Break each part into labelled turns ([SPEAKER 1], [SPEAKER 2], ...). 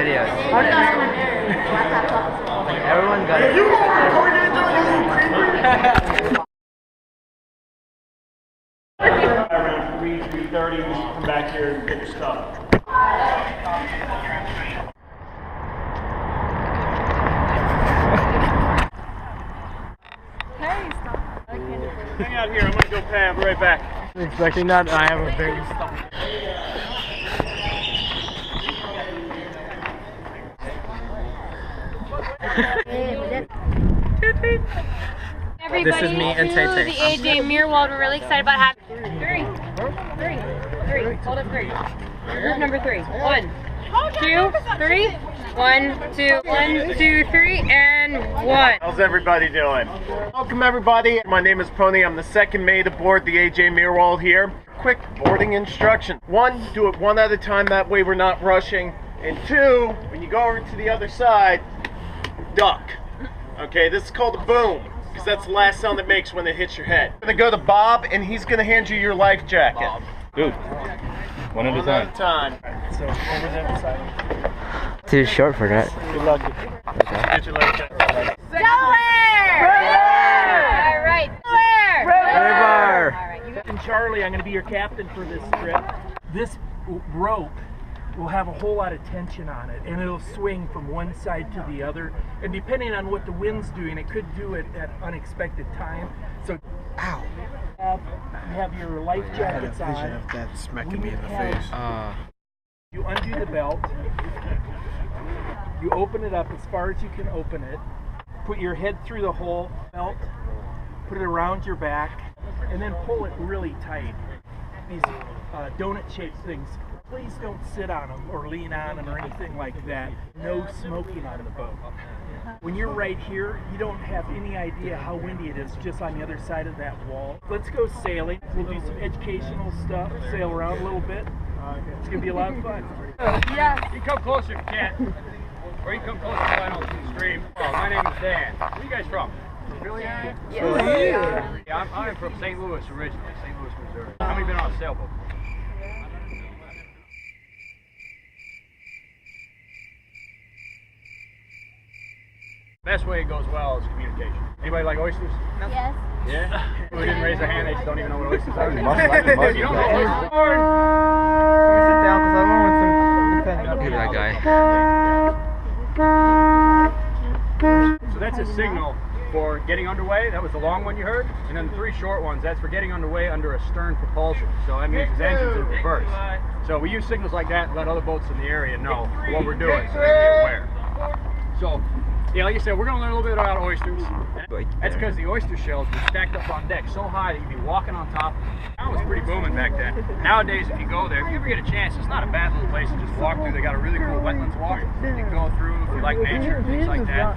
[SPEAKER 1] videos. Everyone got it.
[SPEAKER 2] You gonna record it, you creeper? Around 3:30, we should come back here and get your stuff.
[SPEAKER 3] Hey, stop.
[SPEAKER 2] Hang out here, I'm gonna go pay, I'll be right back.
[SPEAKER 4] Expecting that, I have a big stop.
[SPEAKER 3] Everybody,
[SPEAKER 1] this is me and Tay Tay.
[SPEAKER 3] The AJ Mirror World. We're really excited about having three. Hold up three. Group number 3. 1, 2, 3. 1, 2, 1, 2, 3, and 1.
[SPEAKER 2] How's everybody doing? Welcome everybody. My name is Pony. I'm the second mate aboard the AJ Mirwald here. Quick boarding instruction. 1, do it 1 at a time. That way we're not rushing. And 2, when you go over to the other side, duck. Okay, this is called a boom, because that's the last sound it makes when it hits your head. I'm gonna go to Bob, and he's gonna hand you your life jacket.
[SPEAKER 5] Bob. Dude, one at a time.
[SPEAKER 2] So over the other side.
[SPEAKER 1] Too short for that.
[SPEAKER 2] Good luck. Get your life jacket.
[SPEAKER 3] Delaware! All right. Delaware! All right.
[SPEAKER 4] And Charlie, I'm going to be your captain for this trip. This rope will have a whole lot of tension on it, and it'll swing from one side to the other. And depending on what the wind's doing, it could do it at unexpected time. So, ow! You have your life jackets on.
[SPEAKER 6] Of that smacking me in the face.
[SPEAKER 4] You undo the belt. You open it up as far as you can open it. Put your head through the hole, belt, put it around your back, and then pull it really tight. These donut-shaped things, please don't sit on them or lean on them or anything like that. No smoking on the boat. When you're right here, you don't have any idea how windy it is just on the other side of that wall. Let's go sailing. We'll do some educational stuff, sail around a little bit. It's going to be a lot of fun.
[SPEAKER 3] Yeah.
[SPEAKER 5] You can come closer if you can. Or you can come closer so I don't see the stream. Oh, my name is Dan. Where are you guys from? Really?
[SPEAKER 3] Yes.
[SPEAKER 5] Yeah, I'm from St. Louis originally, St. Louis, Missouri. How many been on a sailboat? Best way it goes well is communication. Anybody like oysters?
[SPEAKER 3] No. Yes.
[SPEAKER 5] Yeah? Who didn't raise their hand, they just don't even know what oysters are. You
[SPEAKER 1] Let
[SPEAKER 5] don't know oysters?
[SPEAKER 1] me sit down because I want some. Look at that guy.
[SPEAKER 5] So that's a signal for getting underway. That was the long one you heard. And then the 3 short ones, that's for getting underway under a stern propulsion. So that means his engine's in reverse. So we use signals like that to let other boats in the area know what we're doing so they can be aware. So, yeah, like you said, we're going to learn a little bit about oysters. That's because the oyster shells were stacked up on deck so high that you'd be walking on top of them. That was pretty booming back then. Nowadays, if you go there, if you ever get a chance, it's not a bad little place to just walk through. They got a really cool wetlands walk you can go through if you like nature, things like that.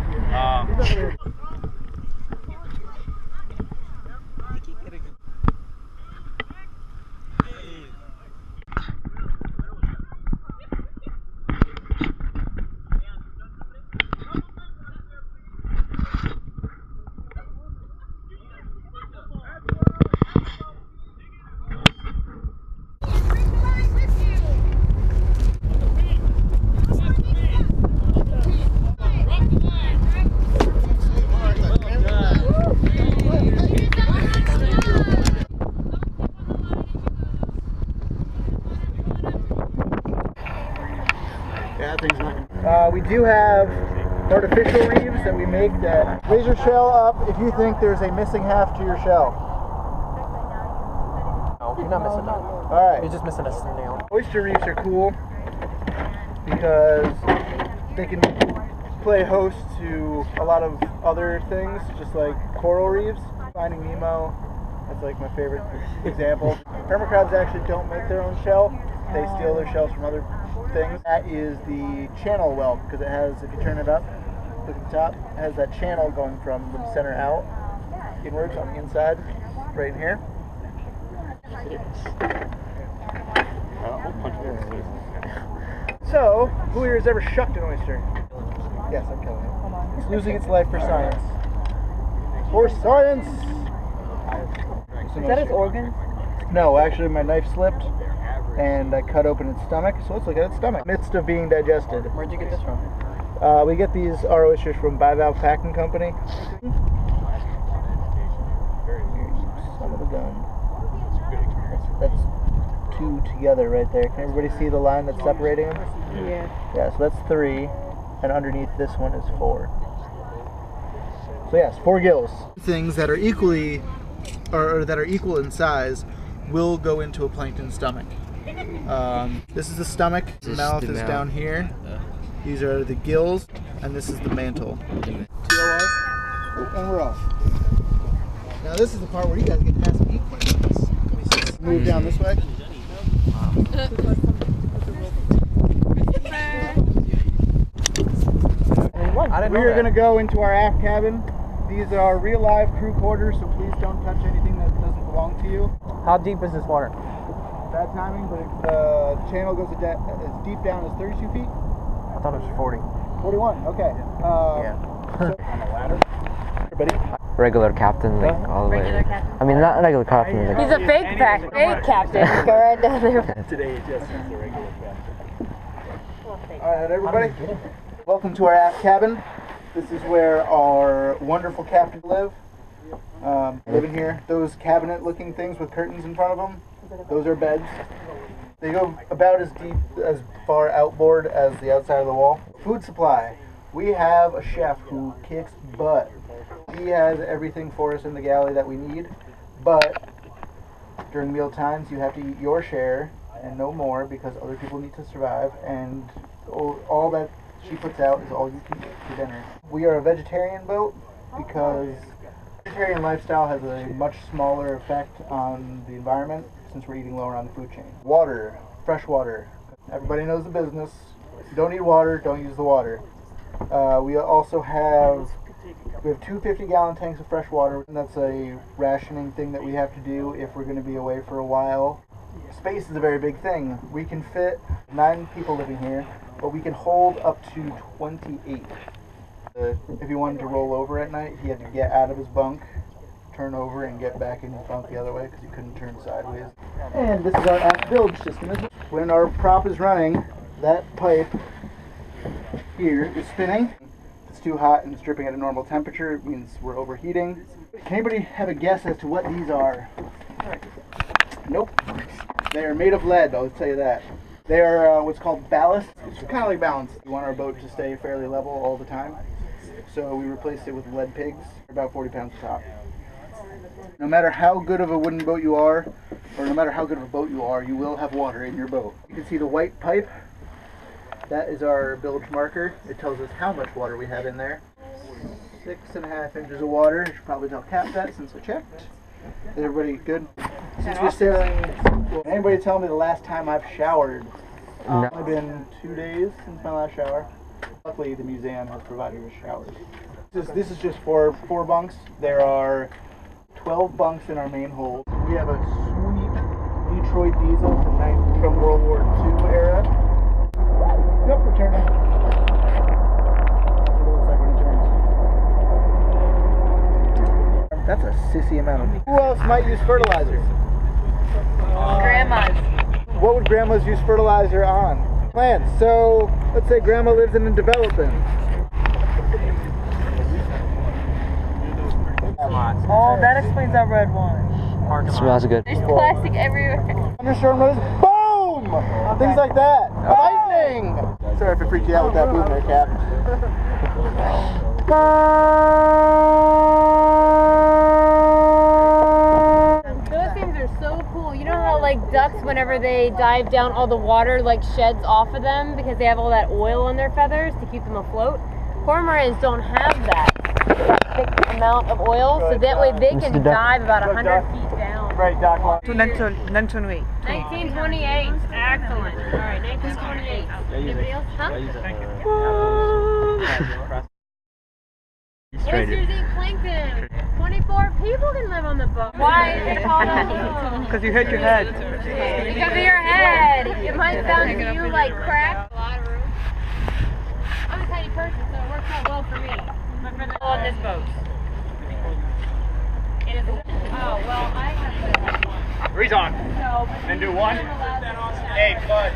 [SPEAKER 6] We do have artificial reefs that we make that raise your shell up if you think there's a missing half to your shell.
[SPEAKER 4] No, you're not missing nothing.
[SPEAKER 6] Alright.
[SPEAKER 4] You're just missing a snail.
[SPEAKER 6] Oyster reefs are cool because they can play host to a lot of other things, just like coral reefs. Finding Nemo, that's like my favorite example. Hermit crabs actually don't make their own shell. They steal their shells from other things. That is the channel whelk, because it has, if you turn it up, look at the top, it has that channel going from the center out, inwards on the inside, right in here. So, who here has ever shucked an oyster? Yes, I'm killing it. It's losing its life for science. For science!
[SPEAKER 7] Is that his organ?
[SPEAKER 6] No, actually my knife slipped and I cut open its stomach. So let's look at its stomach. Midst of being digested.
[SPEAKER 1] Where'd you get this from?
[SPEAKER 6] We get these our oysters from Bivalve Packing Company. Son of a gun. That's 2 together right there. Can everybody see the line that's separating them?
[SPEAKER 3] Yeah.
[SPEAKER 6] Yeah, so that's 3, and underneath this one is 4. So yes, 4 gills. Things that are equally, or that are equal in size, will go into a plankton stomach. This is the stomach. The mouth is down here. These are the gills, and this is the mantle. TOR. Oh, and we're off. Now this is the part where you guys get to ask me questions. Move down this way. We are going to go into our aft cabin. These are real live crew quarters, so please don't touch anything that doesn't belong to you.
[SPEAKER 1] How deep is this water?
[SPEAKER 6] Bad timing, but the channel goes as deep down as 32 feet.
[SPEAKER 1] I thought it was 40.
[SPEAKER 6] 41, okay.
[SPEAKER 1] Yeah.
[SPEAKER 6] So, on the ladder. Everybody.
[SPEAKER 7] Regular captain, like all the way.
[SPEAKER 3] Regular captain.
[SPEAKER 7] I mean, not regular captain. Like,
[SPEAKER 3] He's a fake captain. Go right down there.
[SPEAKER 4] Today it just is the regular captain.
[SPEAKER 6] Alright, everybody. Welcome to our aft cabin. This is where our wonderful captains live. Living here. Those cabinet-looking things with curtains in front of them, those are beds. They go about as deep, as far outboard as the outside of the wall. Food supply. We have a chef who kicks butt. He has everything for us in the galley that we need, but during meal times you have to eat your share and no more because other people need to survive, and all that she puts out is all you can eat for dinner. We are a vegetarian boat because vegetarian lifestyle has a much smaller effect on the environment since we're eating lower on the food chain. Water, fresh water. Everybody knows the business. If you don't need water, don't use the water. We also have 2 50-gallon tanks of fresh water, and that's a rationing thing that we have to do if we're going to be away for a while. Space is a very big thing. We can fit 9 people living here, but we can hold up to 28. If he wanted to roll over at night, he had to get out of his bunk, turn over, and get back in his bunk the other way because he couldn't turn sideways. And this is our aft bilge system. When our prop is running, that pipe here is spinning. If it's too hot and it's dripping at a normal temperature, it means we're overheating. Can anybody have a guess as to what these are? Nope. They are made of lead, I'll tell you that. They are what's called ballast. It's kind of like balance. We want our boat to stay fairly level all the time. So we replaced it with lead pigs, about 40 pounds a top. No matter how good of a wooden boat you are, or no matter how good of a boat you are, you will have water in your boat. You can see the white pipe. That is our bilge marker. It tells us how much water we have in there. 6.5 inches of water. You should probably tell Cap that since I checked. Is everybody good? Since we're sailing, will anybody tell me the last time I've showered?
[SPEAKER 7] No.
[SPEAKER 6] It's only been 2 days since my last shower. Luckily, the museum has provided us showers. This is just for 4 bunks. There are 12 bunks in our main hold. We have a sweet Detroit diesel from World War II era. Yep, we're turning. That's what it looks like when it turns. That's a sissy amount of. Who else might use fertilizer?
[SPEAKER 3] Grandma's.
[SPEAKER 6] What would grandmas use fertilizer on? Plants. So let's say grandma lives in a development.
[SPEAKER 1] Oh, that explains that red wine.
[SPEAKER 7] smells good.
[SPEAKER 3] There's plastic everywhere.
[SPEAKER 6] Thunderstorm noise. Boom! Things like that. Lightning! Sorry if I freaked you out with that boom there, Cap.
[SPEAKER 3] Those things are so cool. You know how like ducks, whenever they dive down, all the water like sheds off of them because they have all that oil on their feathers to keep them afloat? Cormorants don't have that thick amount of oil, so that way they can dive about 100 feet down.
[SPEAKER 6] Right, Doc.
[SPEAKER 1] 1928.
[SPEAKER 3] 1928. Excellent. All right, 1928. Anybody else? Huh? Oysters eat plankton. 24 people can live on the boat. Why is it called a boat?
[SPEAKER 1] Because you hit your head.
[SPEAKER 3] Because of your head. It might sound to you like crack. A lot of room. I'm a tiny person, so it works out well for me. My friends are on this boat. Oh, well, I have to.
[SPEAKER 5] freeze on. And do 1. Hey, bud.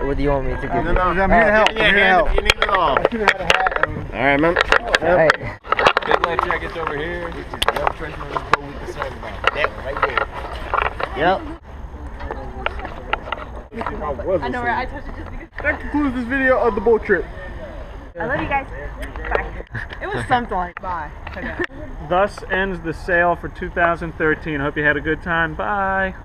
[SPEAKER 7] What do you want me to do?
[SPEAKER 2] No,
[SPEAKER 6] I'm here to help.
[SPEAKER 2] Yeah,
[SPEAKER 6] I'm here to help.
[SPEAKER 2] you need it all.
[SPEAKER 6] I should have had a hat.
[SPEAKER 2] All right, man.
[SPEAKER 7] Hey.
[SPEAKER 1] Big life jacket's over here. This is one treasure on the boat with the Sailboat. Yep, right there.
[SPEAKER 2] Yep.
[SPEAKER 3] I know, right? I touched it just because.
[SPEAKER 6] That concludes this video of the boat trip.
[SPEAKER 3] I love you guys. Bye. It was something like bye. Okay.
[SPEAKER 4] Thus ends the sail for 2013. Hope you had a good time. Bye.